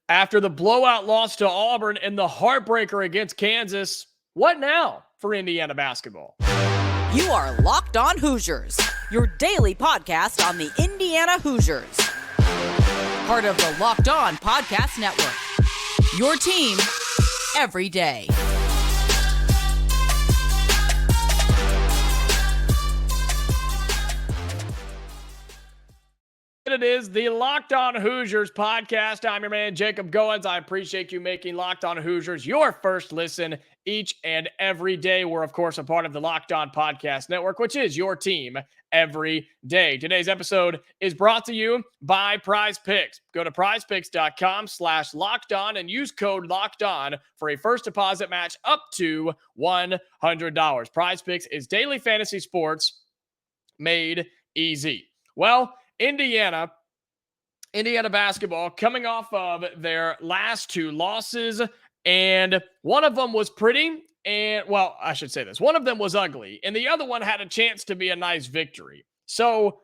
After the blowout loss to Auburn and the heartbreaker against Kansas, what now for Indiana basketball? You are Locked On Hoosiers, your daily podcast on the Indiana Hoosiers. Part of the Locked On Podcast Network, your team every day. It is the Locked On Hoosiers podcast. I'm your man, Jacob Goins. I appreciate you making Locked On Hoosiers your first listen each and every day. We're, of course, a part of the Locked On Podcast Network, which is your team every day. Today's episode is brought to you by Prize Picks. Go to prizepicks.com/lockedon and use code LOCKEDON for a first deposit match up to $100. Prize Picks is daily fantasy sports made easy. Well, Indiana basketball coming off of their last two losses, and one of them was pretty, and well, I should say this. One of them was ugly, and the other one had a chance to be a nice victory. So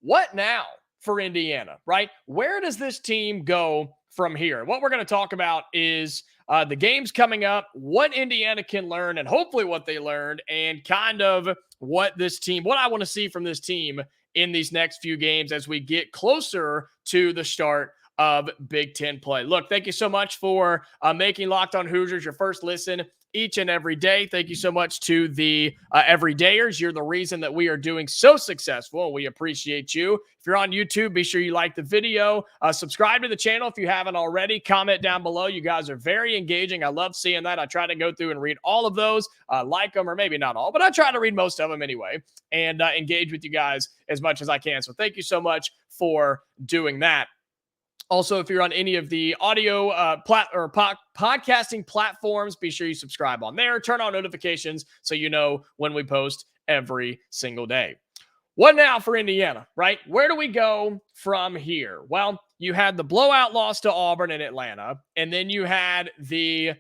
what now for Indiana, right? Where does this team go from here? What we're going to talk about is the games coming up, what Indiana can learn, and hopefully what they learned, and kind of what I want to see from this team in these next few games as we get closer to the start of Big Ten play. Look, thank you so much for making Locked On Hoosiers your first listen each and every day. Thank you so much to the everydayers. You're the reason that we are doing so successful, and we appreciate you. If you're on YouTube, be sure you like the video. Subscribe to the channel if you haven't already. Comment down below. You guys are very engaging. I love seeing that. I try to go through and read all of those, like them, or maybe not all, but I try to read most of them anyway, and engage with you guys as much as I can. So thank you so much for doing that. Also, if you're on any of the audio podcasting platforms, be sure you subscribe on there. Turn on notifications so you know when we post every single day. What now for Indiana, right? Where do we go from here? Well, you had the blowout loss to Auburn in Atlanta, and then you had the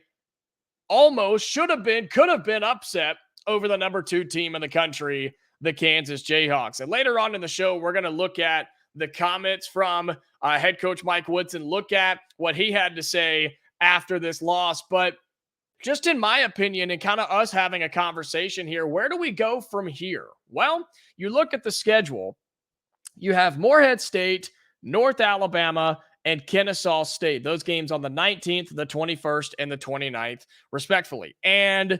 almost could have been upset over the number 2 team in the country, the Kansas Jayhawks. And later on in the show, we're going to look at the comments from head coach Mike Woodson, look at what he had to say after this loss. But just in my opinion, and kind of us having a conversation here, where do we go from here? Well, you look at the schedule. You have Morehead State, North Alabama, and Kennesaw State. Those games on the 19th, the 21st, and the 29th, respectfully. And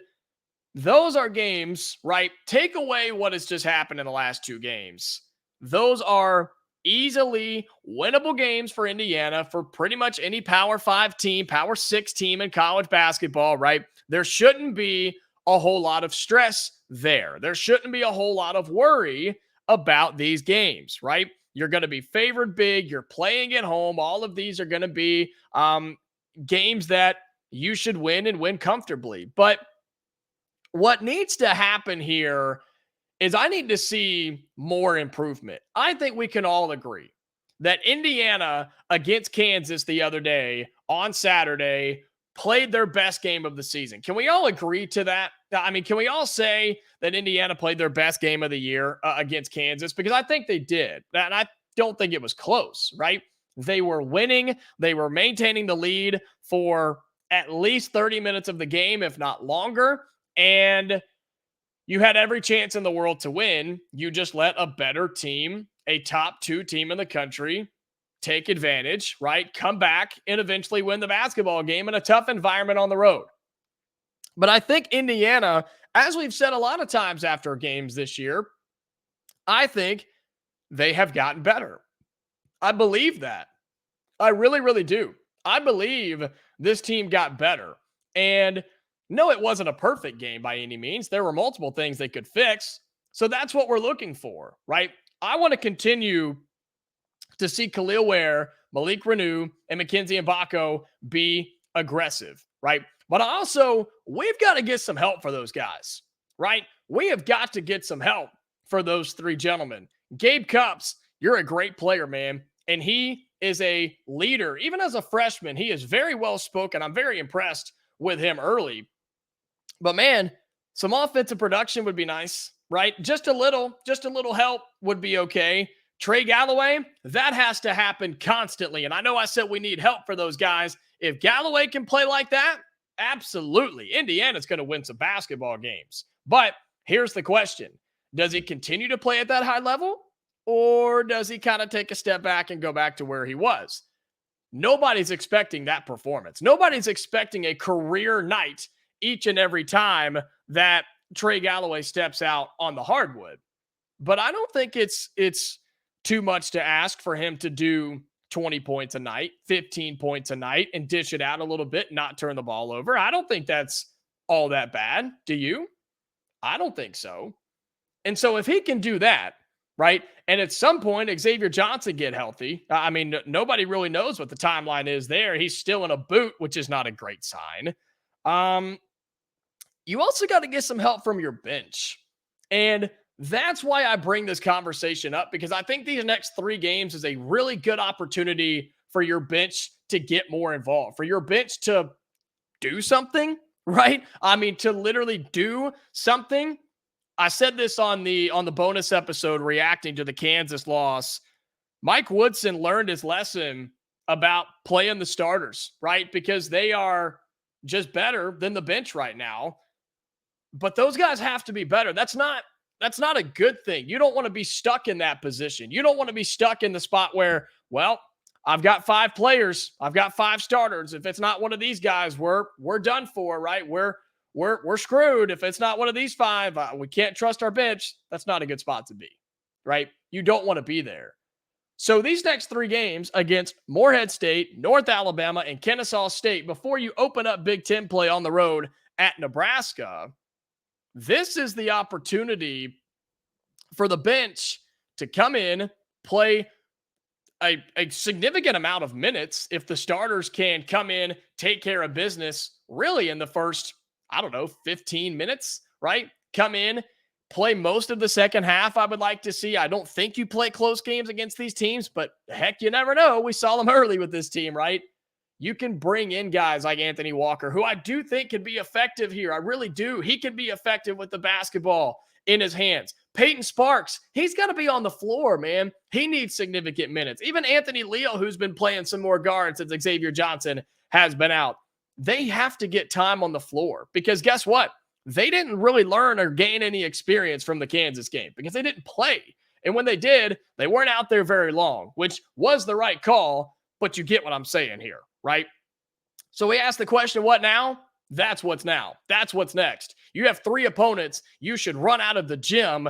those are games, right? Take away what has just happened in the last 2 games. Those are easily winnable games for Indiana, for pretty much any Power 5 team, Power 6 team in college basketball, right? There shouldn't be a whole lot of stress there. There shouldn't be a whole lot of worry about these games, right? You're going to be favored big. You're playing at home. All of these are going to be games that you should win and win comfortably. But what needs to happen here is I need to see more improvement. I think we can all agree that Indiana against Kansas the other day on Saturday played their best game of the season. Can we all agree to that? I mean, can we all say that Indiana played their best game of the year against Kansas? Because I think they did. And I don't think it was close, right? They were winning. They were maintaining the lead for at least 30 minutes of the game, if not longer. And you had every chance in the world to win. You just let a better team, a top 2 team in the country, take advantage, right? Come back and eventually win the basketball game in a tough environment on the road. But I think Indiana, as we've said a lot of times after games this year, I think they have gotten better. I believe that. I really, really do. I believe this team got better. And no, it wasn't a perfect game by any means. There were multiple things they could fix. So that's what we're looking for, right? I want to continue to see Kel'el Ware, Malik Renew, and Mackenzie Mbako be aggressive, right? But also, we've got to get some help for those guys, right? We have got to get some help for those 3 gentlemen. Gabe Cupps, you're a great player, man. And he is a leader. Even as a freshman, he is very well spoken. I'm very impressed with him early. But man, some offensive production would be nice, right? Just a little help would be okay. Trey Galloway, that has to happen constantly. And I know I said we need help for those guys. If Galloway can play like that, absolutely. Indiana's going to win some basketball games. But here's the question. Does he continue to play at that high level? Or does he kind of take a step back and go back to where he was? Nobody's expecting that performance. Nobody's expecting a career night each and every time that Trey Galloway steps out on the hardwood. But I don't think it's too much to ask for him to do 20 points a night, 15 points a night, and dish it out a little bit, not turn the ball over. I don't think that's all that bad. Do you? I don't think so. And so if he can do that, right, and at some point Xavier Johnson get healthy, I mean, nobody really knows what the timeline is there. He's still in a boot, which is not a great sign. You also got to get some help from your bench. And that's why I bring this conversation up, because I think these next 3 games is a really good opportunity for your bench to get more involved, for your bench to do something, right? I mean, to literally do something. I said this on the bonus episode reacting to the Kansas loss. Mike Woodson learned his lesson about playing the starters, right? Because they are just better than the bench right now. But those guys have to be better. That's not a good thing. You don't want to be stuck in that position. You don't want to be stuck in the spot where, well, I've got 5 players. I've got 5 starters. If it's not one of these guys, we're done for, right? We're screwed. If it's not one of these 5, we can't trust our bench. That's not a good spot to be, right? You don't want to be there. So these next 3 games against Morehead State, North Alabama, and Kennesaw State, before you open up Big Ten play on the road at Nebraska, this is the opportunity for the bench to come in, play a significant amount of minutes if the starters can come in, take care of business really in the first, 15 minutes, right? Come in, play most of the second half, I would like to see. I don't think you play close games against these teams, but heck, you never know. We saw them early with this team, right? You can bring in guys like Anthony Walker, who I do think can be effective here. I really do. He can be effective with the basketball in his hands. Peyton Sparks, he's got to be on the floor, man. He needs significant minutes. Even Anthony Leo, who's been playing some more guard since Xavier Johnson has been out. They have to get time on the floor because guess what? They didn't really learn or gain any experience from the Kansas game because they didn't play. And when they did, they weren't out there very long, which was the right call, but you get what I'm saying here, right? So we asked the question, what now? That's what's now. That's what's next. You have 3 opponents. You should run out of the gym,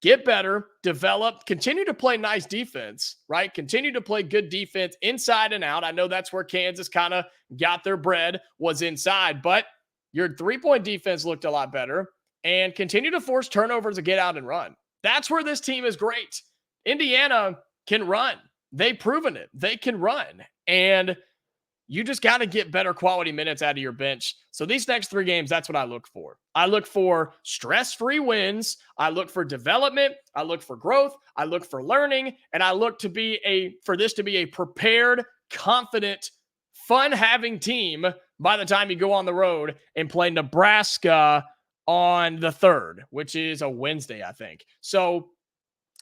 get better, develop, continue to play nice defense, right? Continue to play good defense inside and out. I know that's where Kansas kind of got their bread, was inside, but your 3-point defense looked a lot better, and continue to force turnovers to get out and run. That's where this team is great. Indiana can run. They've proven it. They can run. And you just got to get better quality minutes out of your bench. So these next 3 games, that's what I look for. I look for stress-free wins. I look for development. I look for growth. I look for learning. And I look for this to be a prepared, confident, fun-having team by the time you go on the road and play Nebraska on the 3rd, which is a Wednesday, I think. So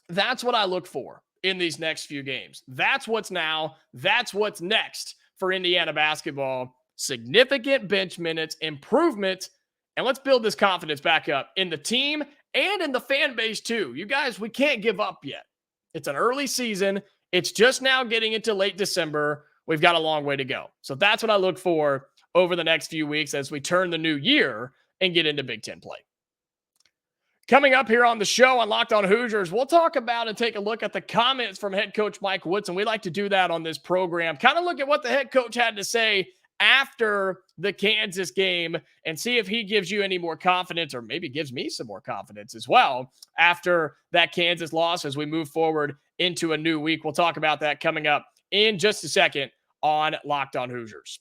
that's what I look for in these next few games. That's what's now. That's what's next for Indiana basketball. Significant bench minutes, improvement, and let's build this confidence back up in the team and in the fan base too. You guys, we can't give up yet. It's an early season. It's just now getting into late December. We've got a long way to go. So that's what I look for over the next few weeks as we turn the new year and get into Big Ten play. Coming up here on the show on Locked On Hoosiers, we'll talk about and take a look at the comments from head coach Mike Woodson. We like to do that on this program. Kind of look at what the head coach had to say after the Kansas game and see if he gives you any more confidence, or maybe gives me some more confidence as well after that Kansas loss as we move forward into a new week. We'll talk about that coming up in just a second on Locked On Hoosiers.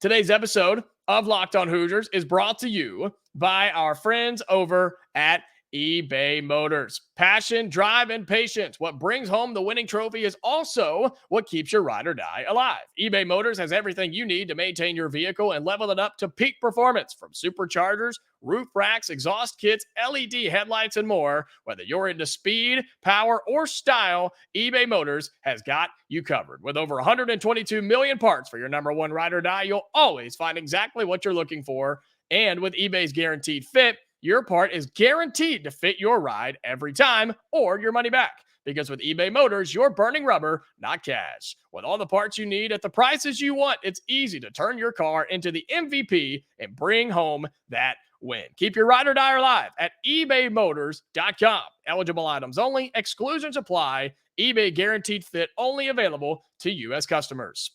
Today's episode of Locked On Hoosiers is brought to you by our friends over at eBay Motors. Passion, drive, and patience. What brings home the winning trophy is also what keeps your ride or die alive. eBay Motors has everything you need to maintain your vehicle and level it up to peak performance, from superchargers, roof racks, exhaust kits, LED headlights, and more. Whether you're into speed, power, or style, eBay Motors has got you covered. With over 122 million parts for your number one ride or die, you'll always find exactly what you're looking for. And with eBay's Guaranteed Fit, your part is guaranteed to fit your ride every time, or your money back. Because with eBay Motors, you're burning rubber, not cash. With all the parts you need at the prices you want, it's easy to turn your car into the MVP and bring home that win. Keep your ride or die alive at ebaymotors.com. Eligible items only. Exclusions apply. eBay Guaranteed Fit only available to U.S. customers.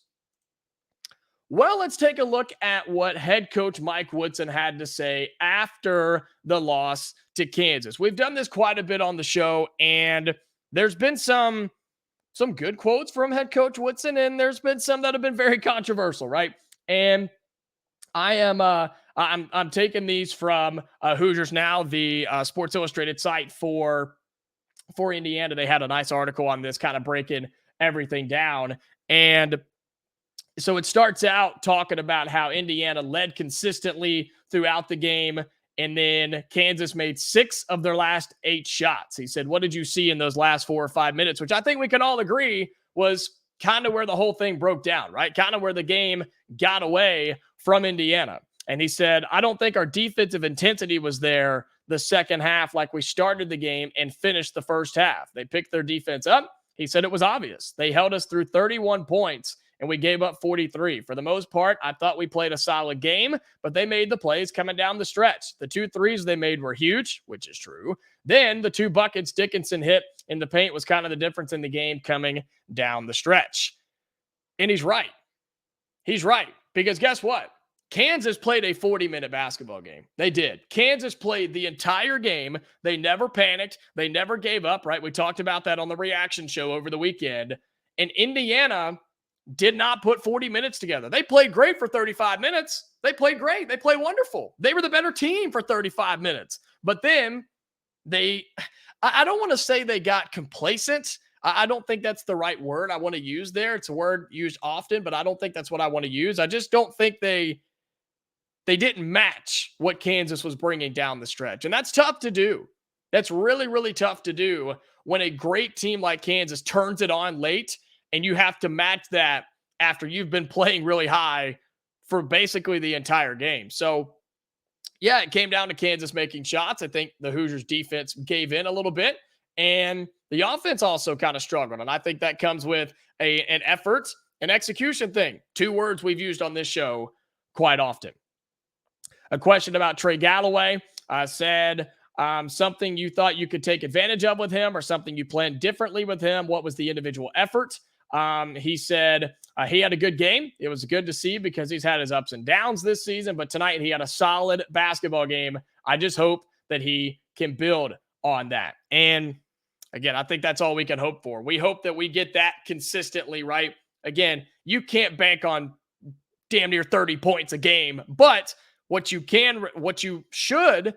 Well, let's take a look at what head coach Mike Woodson had to say after the loss to Kansas. We've done this quite a bit on the show, and there's been some good quotes from head coach Woodson, and there's been some that have been very controversial, right? And I'm taking these from Hoosiers Now, the Sports Illustrated site for Indiana. They had a nice article on this, kind of breaking everything down. And so it starts out talking about how Indiana led consistently throughout the game, and then Kansas made 6 of their last 8 shots. He said, what did you see in those last 4 or 5 minutes? Which I think we can all agree was kind of where the whole thing broke down, right? Kind of where the game got away from Indiana. And he said, I don't think our defensive intensity was there the second half like we started the game and finished the first half. They picked their defense up. He said it was obvious. They held us through 31 points, and we gave up 43. For the most part, I thought we played a solid game, but they made the plays coming down the stretch. The 2 threes they made were huge, which is true. Then the 2 buckets Dickinson hit in the paint was kind of the difference in the game coming down the stretch. And he's right. He's right. Because guess what? Kansas played a 40-minute basketball game. They did. Kansas played the entire game. They never panicked. They never gave up, right? We talked about that on the reaction show over the weekend. And Indiana did not put 40 minutes together. They played great for 35 minutes. They played great. They played wonderful. They were the better team for 35 minutes. But then I don't want to say they got complacent. I don't think that's the right word I want to use there. It's a word used often, but I don't think that's what I want to use. I just don't think they didn't match what Kansas was bringing down the stretch. And that's tough to do. That's really, really tough to do when a great team like Kansas turns it on late, and you have to match that after you've been playing really high for basically the entire game. So, yeah, it came down to Kansas making shots. I think the Hoosiers defense gave in a little bit, and the offense also kind of struggled. And I think that comes with an effort, an execution thing. 2 words we've used on this show quite often. A question about Trey Galloway said something you thought you could take advantage of with him, or something you planned differently with him. What was the individual effort? He said he had a good game. It was good to see because he's had his ups and downs this season, but tonight he had a solid basketball game. I just hope that he can build on that. And again, I think that's all we can hope for. We hope that we get that consistently, right? Again, you can't bank on damn near 30 points a game, but what you should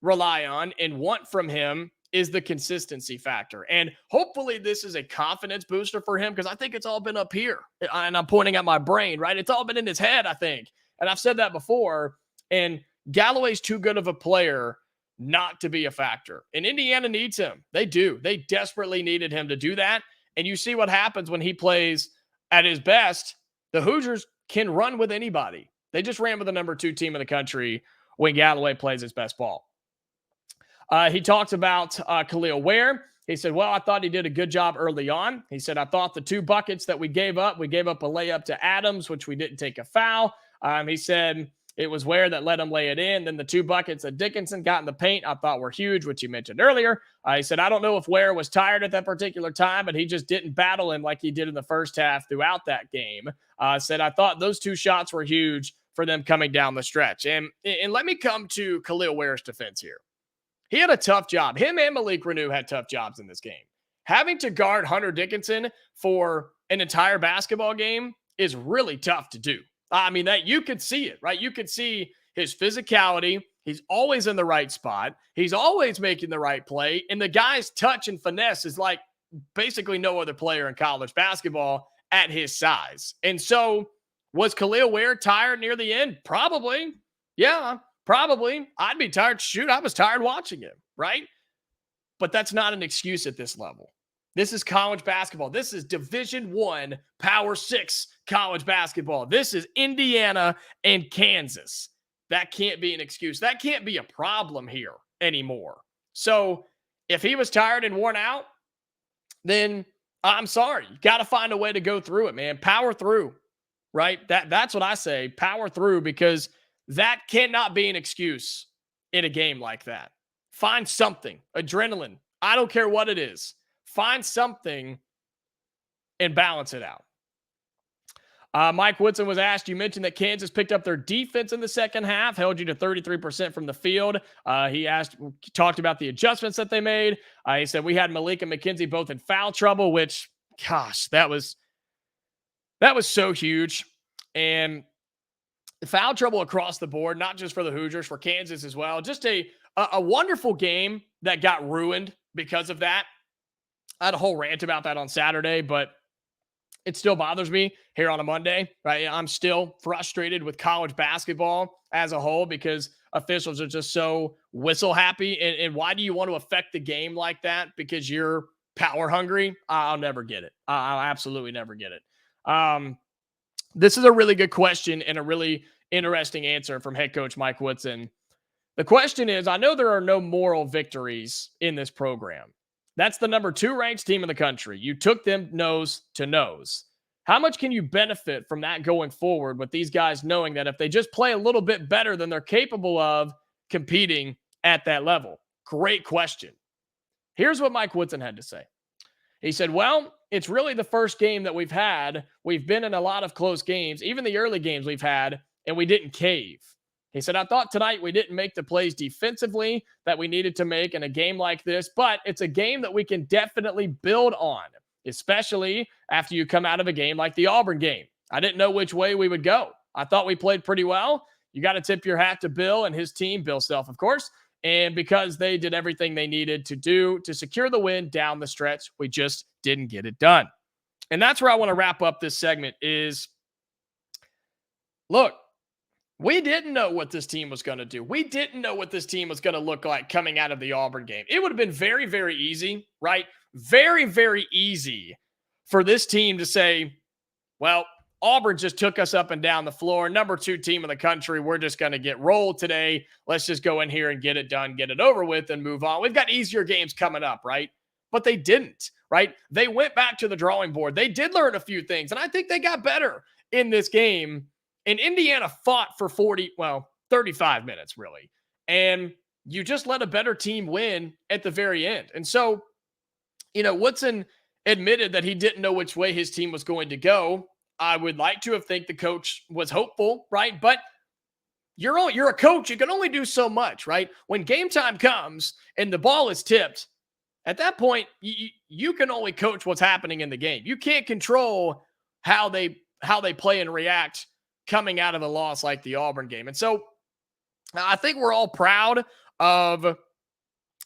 rely on and want from him is the consistency factor. And hopefully this is a confidence booster for him, because I think it's all been up here. And I'm pointing at my brain, right? It's all been in his head, I think. And I've said that before. And Galloway's too good of a player not to be a factor. And Indiana needs him. They do. They desperately needed him to do that. And you see what happens when he plays at his best. The Hoosiers can run with anybody. They just ran with the number 2 team in the country when Galloway plays his best ball. He talked about Kel'el Ware. He said, well, I thought he did a good job early on. He said, I thought the 2 buckets that we gave up a layup to Adams, which we didn't take a foul. He said it was Ware that let him lay it in. Then the 2 buckets that Dickinson got in the paint, I thought were huge, which you mentioned earlier. He said, I don't know if Ware was tired at that particular time, but he just didn't battle him like he did in the first half throughout that game. Said, I thought those 2 shots were huge for them coming down the stretch. And let me come to Kel'el Ware's defense here. He had a tough job. Him and Malik Renew had tough jobs in this game. Having to guard Hunter Dickinson for an entire basketball game is really tough to do. I mean, that you could see it, right? You could see his physicality. He's always in the right spot. He's always making the right play. And the guy's touch and finesse is like basically no other player in college basketball at his size. And so was Kel'el Ware tired near the end? Probably. Yeah, probably. I'd be tired. Shoot, I was tired watching him, right? But that's not an excuse at this level. This is college basketball. This is Division I, Power 6 college basketball. This is Indiana and Kansas. That can't be an excuse. That can't be a problem here anymore. So if he was tired and worn out, then I'm sorry. You got to find a way to go through it, man. Power through, right? That's what I say. Power through, because that cannot be an excuse in a game like that. Find something. Adrenaline. I don't care what it is. Find something and balance it out. Mike Woodson was asked, you mentioned that Kansas picked up their defense in the second half, held you to 33% from the field. He talked about the adjustments that they made. He said, we had Malik and McKenzie both in foul trouble, which, gosh, that was so huge. And foul trouble across the board, not just for the Hoosiers, for Kansas as well. Just a wonderful game that got ruined because of that. I had a whole rant about that on Saturday, but it still bothers me here on a Monday, right? I'm still frustrated with college basketball as a whole because officials are just so whistle happy. And why do you want to affect the game like that? Because you're power hungry? I'll never get it. I'll absolutely never get it. This is a really good question and a really interesting answer from head coach Mike Woodson. The question is, I know there are no moral victories in this program. That's the number 2 ranked team in the country. You took them nose to nose. How much can you benefit from that going forward with these guys knowing that if they just play a little bit better, then they're capable of competing at that level? Great question. Here's what Mike Woodson had to say. He said, well, it's really the first game that we've had. We've been in a lot of close games, even the early games we've had, and we didn't cave. He said, I thought tonight we didn't make the plays defensively that we needed to make in a game like this, but it's a game that we can definitely build on, especially after you come out of a game like the Auburn game. I didn't know which way we would go. I thought we played pretty well. You got to tip your hat to Bill and his team, Bill Self, of course, and because they did everything they needed to do to secure the win down the stretch. We just didn't get it done. And that's where I want to wrap up this segment is, look, we didn't know what this team was going to do. We didn't know what this team was going to look like coming out of the Auburn game. It would have been very, very easy, right? Very, very easy for this team to say, well, Auburn just took us up and down the floor. Number 2 team in the country. We're just going to get rolled today. Let's just go in here and get it done, get it over with, and move on. We've got easier games coming up, right? But they didn't, right? They went back to the drawing board. They did learn a few things, and I think they got better in this game. And Indiana fought for 35 minutes, really. And you just let a better team win at the very end. And so, Woodson admitted that he didn't know which way his team was going to go. I would like to have think the coach was hopeful, right? But you're a coach. You can only do so much, right? When game time comes and the ball is tipped, at that point, you can only coach what's happening in the game. You can't control how they play and react coming out of a loss like the Auburn game. And so I think we're all proud of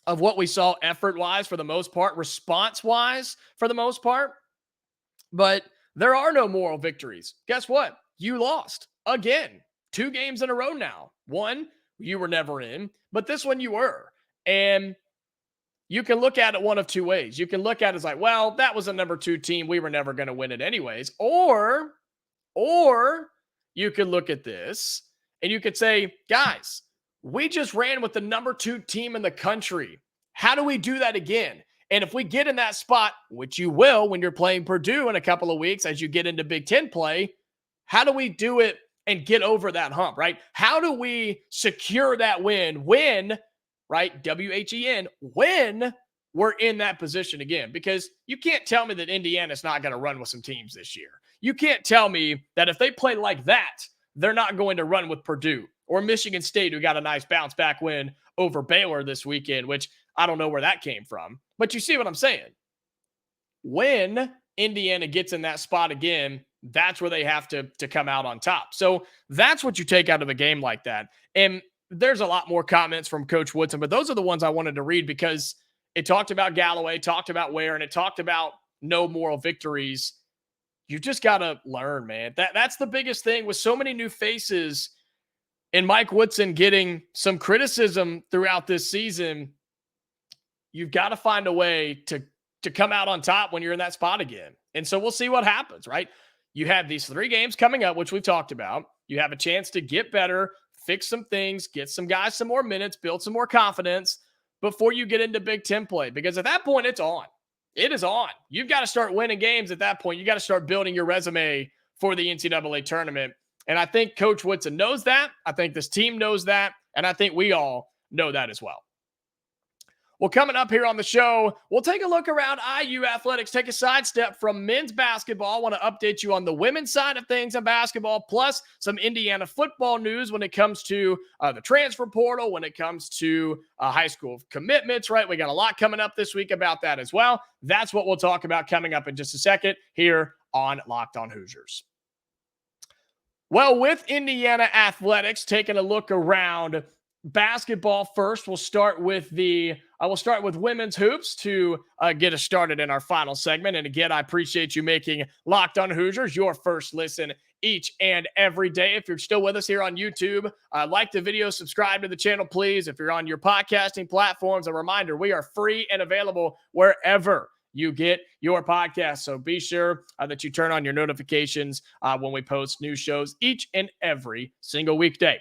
what we saw effort-wise for the most part, response-wise for the most part. But there are no moral victories. Guess what? You lost again. 2 games in a row now. One, you were never in, but this one you were. And you can look at it one of 2 ways. You can look at it as like, well, that was a number 2 team. We were never going to win it anyways. Or you could look at this and you could say, guys, we just ran with the number 2 team in the country. How do we do that again? And if we get in that spot, which you will when you're playing Purdue in a couple of weeks as you get into Big Ten play, how do we do it and get over that hump, right? How do we secure that win when, right, W-H-E-N, when we're in that position again? Because you can't tell me that Indiana's not going to run with some teams this year. You can't tell me that if they play like that, they're not going to run with Purdue or Michigan State, who got a nice bounce back win over Baylor this weekend, which I don't know where that came from. But you see what I'm saying? When Indiana gets in that spot again, that's where they have to come out on top. So that's what you take out of a game like that. And there's a lot more comments from Coach Woodson, but those are the ones I wanted to read because it talked about Galloway, talked about Ware, and it talked about no moral victories. You just got to learn, man. That's the biggest thing with so many new faces and Mike Woodson getting some criticism throughout this season. You've got to find a way to come out on top when you're in that spot again. And so we'll see what happens, right? You have these 3 games coming up, which we've talked about. You have a chance to get better, fix some things, get some guys some more minutes, build some more confidence before you get into Big Ten play. Because at that point, it's on. It is on. You've got to start winning games at that point. You got to start building your resume for the NCAA tournament. And I think Coach Woodson knows that. I think this team knows that. And I think we all know that as well. Well, coming up here on the show, we'll take a look around IU athletics, take a sidestep from men's basketball. I want to update you on the women's side of things in basketball, plus some Indiana football news when it comes to the transfer portal, when it comes to high school commitments, right? We got a lot coming up this week about that as well. That's what we'll talk about coming up in just a second here on Locked On Hoosiers. Well, with Indiana athletics, taking a look around basketball first, we'll start with women's hoops to get us started in our final segment. And again, I appreciate you making Locked On Hoosiers your first listen each and every day. If you're still with us here on YouTube, like the video, subscribe to the channel, please. If you're on your podcasting platforms, a reminder, we are free and available wherever you get your podcast. So be sure that you turn on your notifications when we post new shows each and every single weekday.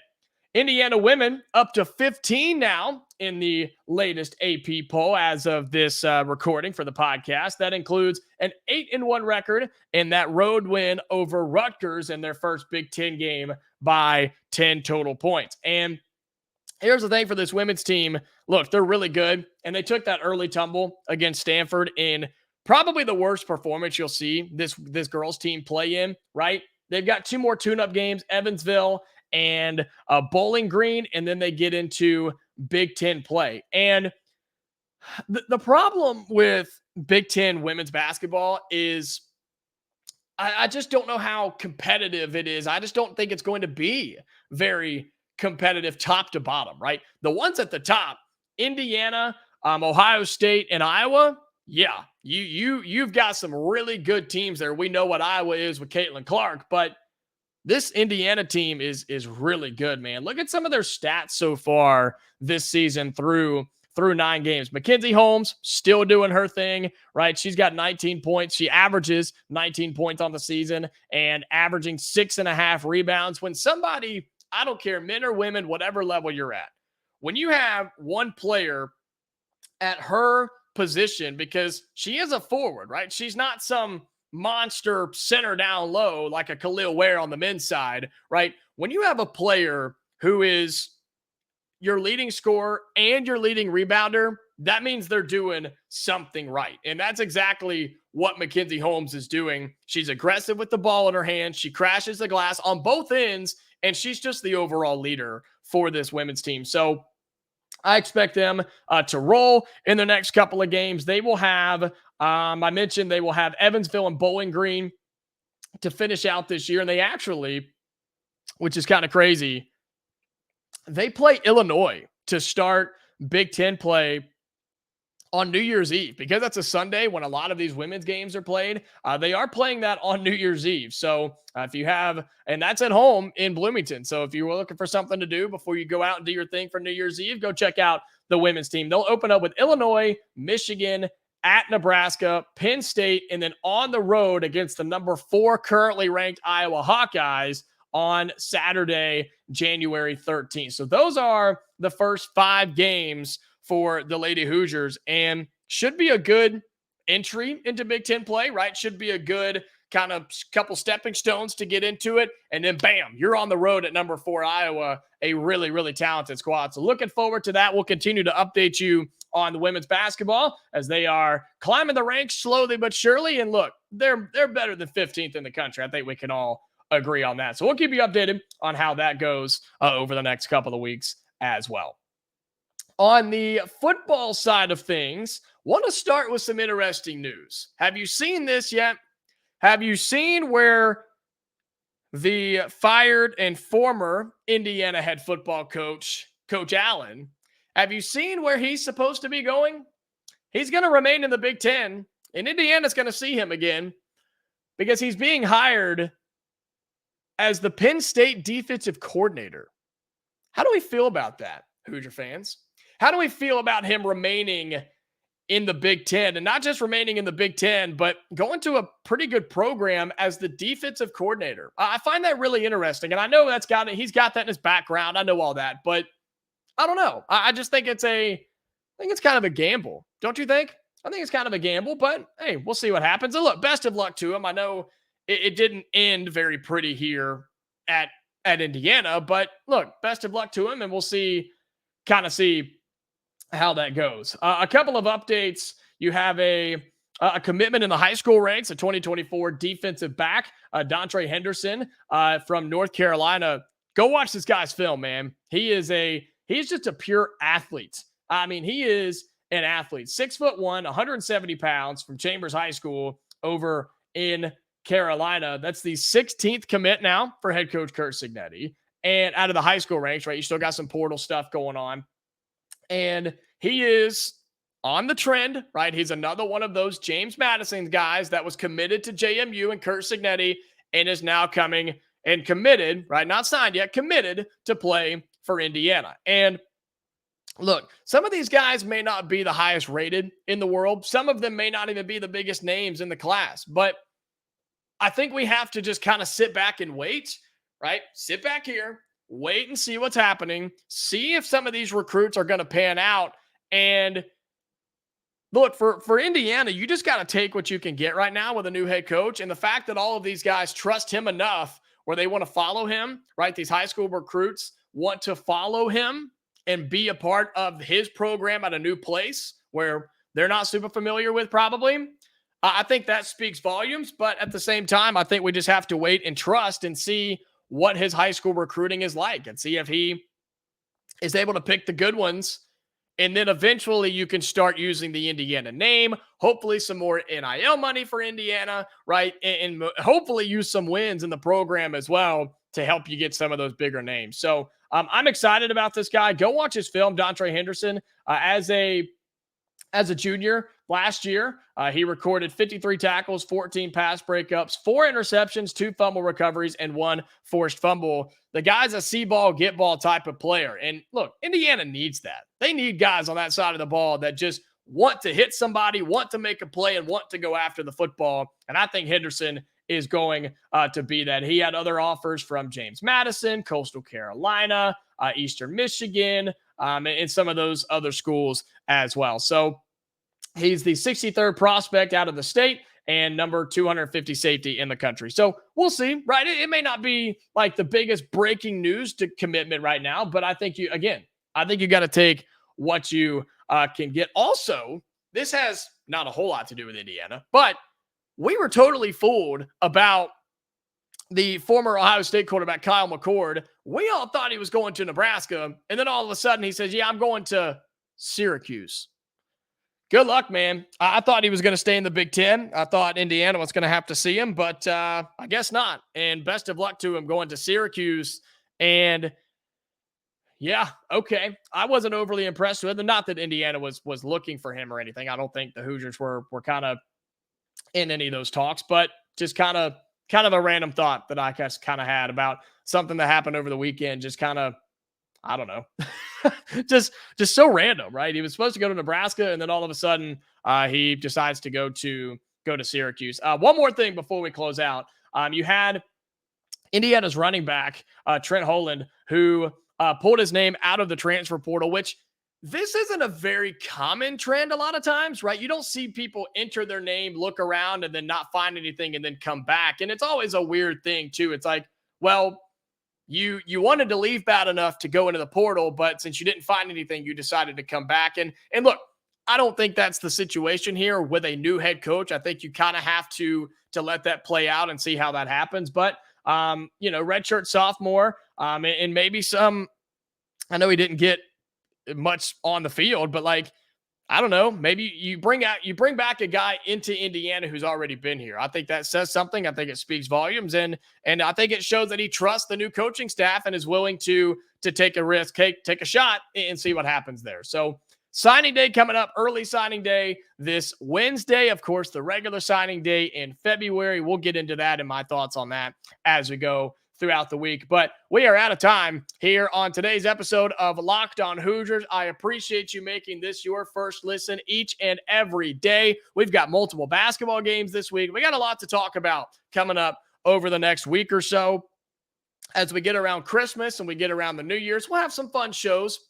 Indiana women up to 15 now in the latest AP poll as of this recording for the podcast. That includes an 8-1 record and that road win over Rutgers in their first Big Ten game by 10 total points. And here's the thing for this women's team. Look, they're really good, and they took that early tumble against Stanford in probably the worst performance you'll see this girls team play in, right? They've got 2 more tune-up games, Evansville and Bowling Green, and then they get into Big Ten play. And the problem with Big Ten women's basketball is I just don't know how competitive it is. I just don't think it's going to be very competitive top to bottom, right? The ones at the top, Indiana, Ohio State, and Iowa, yeah, you've got some really good teams there. We know what Iowa is with Caitlin Clark, but this Indiana team is really good, man. Look at some of their stats so far this season through 9 games. Mackenzie Holmes still doing her thing, right? She's got 19 points. She averages 19 points on the season and averaging 6.5 rebounds. When somebody, I don't care, men or women, whatever level you're at, when you have one player at her position, because she is a forward, right? She's not some monster center down low like a Kel'el Ware on the men's side, right? When you have a player who is your leading scorer and your leading rebounder, that means they're doing something right. And that's exactly what Mackenzie Holmes is doing. She's aggressive with the ball in her hand. She crashes the glass on both ends, and she's just the overall leader for this women's team. So I expect them to roll in the next couple of games. They will have, I mentioned they will have Evansville and Bowling Green to finish out this year. And they actually, which is kind of crazy, they play Illinois to start Big Ten play on New Year's Eve, because that's a Sunday when a lot of these women's games are played. They are playing that on New Year's Eve. So if you have, and that's at home in Bloomington. So if you were looking for something to do before you go out and do your thing for New Year's Eve, go check out the women's team. They'll open up with Illinois, Michigan, at Nebraska, Penn State, and then on the road against the number 4 currently ranked Iowa Hawkeyes on Saturday, January 13th. So those are the first 5 games for the Lady Hoosiers, and should be a good entry into Big Ten play, right? Should be a good kind of couple stepping stones to get into it. And then bam, you're on the road at number 4 Iowa, a really, really talented squad. So looking forward to that. We'll continue to update you on the women's basketball as they are climbing the ranks slowly but surely. And look, they're better than 15th in the country. I think we can all agree on that. So we'll keep you updated on how that goes over the next couple of weeks as well. On the football side of things, want to start with some interesting news. Have you seen this yet? Have you seen where the fired and former Indiana head football coach Coach Allen, have you seen where he's supposed to be going? He's going to remain in the Big Ten, and Indiana's going to see him again because he's being hired as the Penn State defensive coordinator. How do we feel about that, Hoosier fans? How do we feel about him remaining in the Big Ten, and not just remaining in the Big Ten, but going to a pretty good program as the defensive coordinator? I find that really interesting, and I know he's got that in his background. I know all that, but I don't know. I just think it's kind of a gamble. Don't you think? I think it's kind of a gamble, but hey, we'll see what happens. And look, best of luck to him. I know it didn't end very pretty here at Indiana, but look, best of luck to him, and we'll see how that goes. A couple of updates. You have a commitment in the high school ranks, a 2024 defensive back, Dontre Henderson from North Carolina. Go watch this guy's film, man. He's just a pure athlete. I mean, he is an athlete. 6'1", 170 pounds from Chambers High School over in Carolina. That's the 16th commit now for head coach Curt Cignetti. And out of the high school ranks, right, you still got some portal stuff going on. And he is on the trend, right? He's another one of those James Madison guys that was committed to JMU and Curt Cignetti and is now coming and committed, right? Not signed yet, committed to play for Indiana. And look, some of these guys may not be the highest rated in the world. Some of them may not even be the biggest names in the class. But I think we have to just kind of sit back and wait, right? Sit back here, wait and see what's happening, see if some of these recruits are going to pan out. And look, for Indiana, you just got to take what you can get right now with a new head coach. And the fact that all of these guys trust him enough where they want to follow him, right? These high school recruits want to follow him and be a part of his program at a new place where they're not super familiar with probably. I think that speaks volumes, but at the same time, I think we just have to wait and trust and see what his high school recruiting is like and see if he is able to pick the good ones. And then eventually you can start using the Indiana name, hopefully some more NIL money for Indiana, right? And hopefully use some wins in the program as well to help you get some of those bigger names. So I'm excited about this guy. Go watch his film, Dontre Henderson. As a junior last year, he recorded 53 tackles, 14 pass breakups, 4 interceptions, 2 fumble recoveries, and 1 forced fumble. The guy's a see ball, get ball type of player. And look, Indiana needs that. They need guys on that side of the ball that just want to hit somebody, want to make a play, and want to go after the football. And I think Henderson is going to be that. He had other offers from James Madison, Coastal Carolina, Eastern Michigan, and some of those other schools as well. So he's the 63rd prospect out of the state and number 250 safety in the country. So we'll see, right? It may not be like the biggest breaking news to commitment right now, but I think you got to take what you can get. Also, this has not a whole lot to do with Indiana, but we were totally fooled about the former Ohio State quarterback, Kyle McCord. We all thought he was going to Nebraska, and then all of a sudden he says, yeah, I'm going to Syracuse. Good luck, man. I thought he was going to stay in the Big Ten. I thought Indiana was going to have to see him, but I guess not. And best of luck to him going to Syracuse. And yeah, okay. I wasn't overly impressed with him. Not that Indiana was looking for him or anything. I don't think the Hoosiers were kind of in any of those talks, but just kind of a random thought that I guess kind of had about something that happened over the weekend. Just kind of, I don't know, just so random, right? He was supposed to go to Nebraska, and then all of a sudden he decides to go to Syracuse. One more thing before we close out. You had Indiana's running back, Trent Holland, who pulled his name out of the transfer portal, which this isn't a very common trend a lot of times, right? You don't see people enter their name, look around, and then not find anything and then come back. And it's always a weird thing, too. It's like, well, you wanted to leave bad enough to go into the portal, but since you didn't find anything, you decided to come back. And look, I don't think that's the situation here with a new head coach. I think you kind of have to let that play out and see how that happens. But, redshirt sophomore, and maybe some, I know he didn't get much on the field, but like I don't know. Maybe you bring back a guy into Indiana who's already been here. I think that says something. I think it speaks volumes, and I think it shows that he trusts the new coaching staff and is willing to take a risk, take a shot, and see what happens there. So signing day coming up, early signing day this Wednesday. Of course, the regular signing day in February. We'll get into that and my thoughts on that as we go throughout the week. But we are out of time here on today's episode of Locked On Hoosiers. I appreciate you making this your first listen each and every day. We've got multiple basketball games this week. We got a lot to talk about coming up over the next week or so. As we get around Christmas and we get around the New Year's, we'll have some fun shows.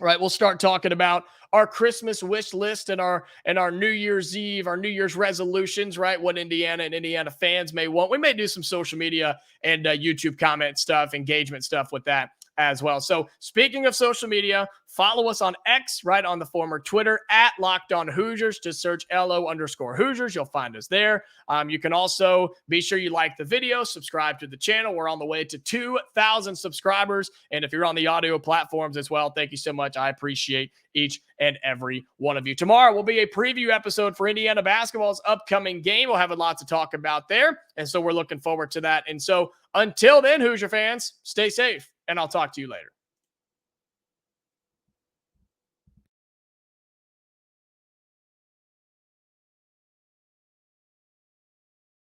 Right, we'll start talking about our Christmas wish list and our New Year's Eve, our New Year's resolutions, right? What Indiana and Indiana fans may want. We may do some social media and YouTube comment stuff, engagement stuff with that as well. So speaking of social media, follow us on X, right, on the former Twitter, at Locked On Hoosiers. Just search LO_Hoosiers. You'll find us there. You can also be sure you like the video, subscribe to the channel. We're on the way to 2,000 subscribers. And if you're on the audio platforms as well, thank you so much. I appreciate each and every one of you. Tomorrow will be a preview episode for Indiana basketball's upcoming game. We'll have a lot to talk about there. And so we're looking forward to that. And so until then, Hoosier fans, stay safe, and I'll talk to you later.